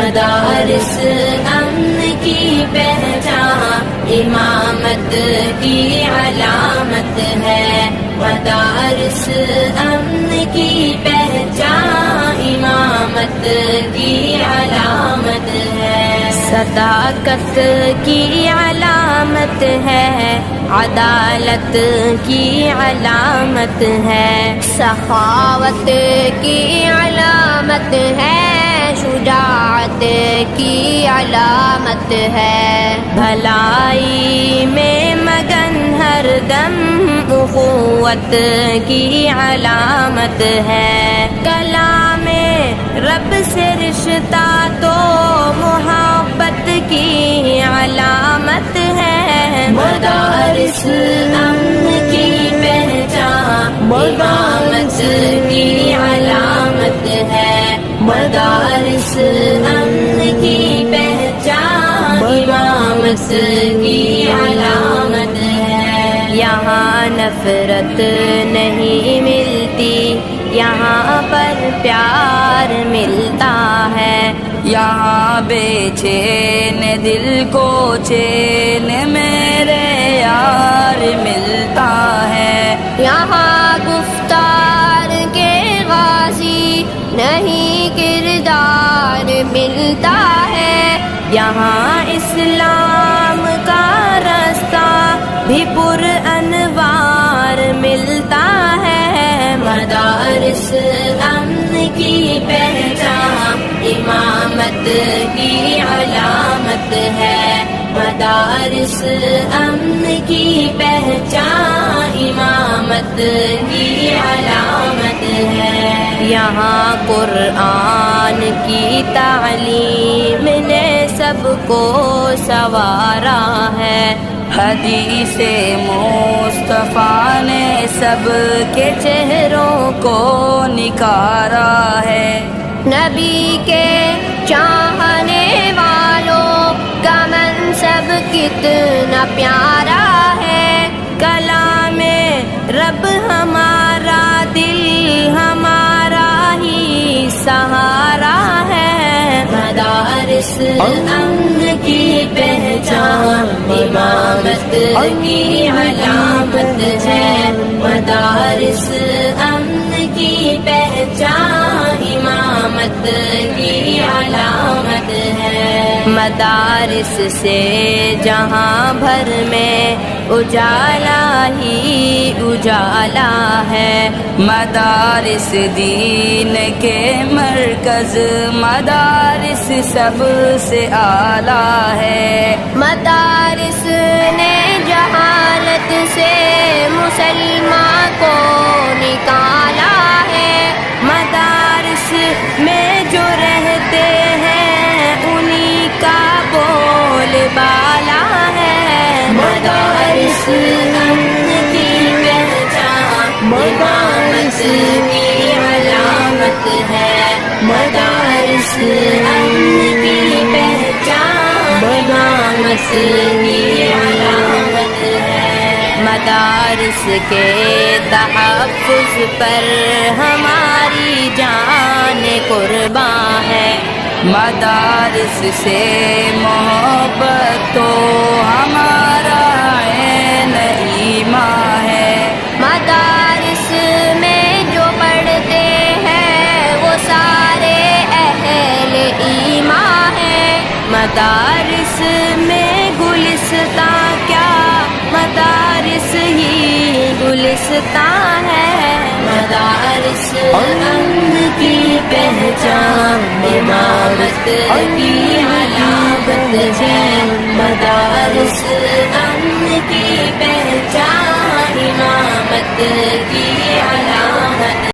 مدارس امن کی پہچان امامت کی علامت ہے، مدارس امن کی پہچان امامت کی علامت ہے، صداقت کی علامت ہے، عدالت کی علامت ہے، سخاوت کی علامت ہے، شجاعت کی علامت ہے، بھلائی میں مگن ہر دم اخوت کی علامت ہے، کلام رب سے رشتہ تو محبت کی علامت ہے، مدارس امن کی پہچان امامت کی علامت ہے، مدارس امن کی پہچان امامت کی علامت ہے، یہاں نفرت نہیں ملتی، یہاں پر پیار ملتا ہے، یہاں بے چین دل کو چین میرے یار ملتا ہے، یہاں گفتار کے غازی نہیں کردار ملتا ہے، یہاں اسلام کا راستہ بھی پر انوار ملتا ہے، مدارس امن کی پہچان امامت کی علامت ہے، مدارس امن کی پہچان امامت کی علامت ہے، یہاں قرآن کی تعلیم نے سب کو سنوارا ہے، حدیث مصطفیٰ نے سب کے چہروں کو نکھارا ہے، نبی کے چاہنے والوں کا منصب کتنا پیارا ہے، کلام رب ہمارا دل ہمارا ہی سہارا ہے، مدارس امن کی پہچان امامت کی علامت ہے، مدارس امن کی پہچان امامت کی علامت ہے، مدارس سے جہاں بھر میں اجالا ہی اجالا ہے، مدارس دین کے مرکز، مدارس سب سے اعلیٰ ہے، مدارس نے جہالت سے مسلمان کو نکالا ہے، مدارس میں جو رہتے ہیں انہی کا بول بالا ہے، مدارس امن کی پہچان امامت کی علامت ہے، مدارس امن کی پہچان امامت کی علامت ہے، مدارس کے تحفظ پر ہماری جان قربان ہے، مدارس سے محبت تو ہمارا عین ایمان ہے، مدارس میں جو پڑھتے ہیں وہ سارے اہل ایمان ہیں، مدارس میں گلستان کیا مدارس ہی گلستان ہے، مدارس امن کی پہچان امامت کی علامت ہے، مدارس امن کی پہچان امامت کی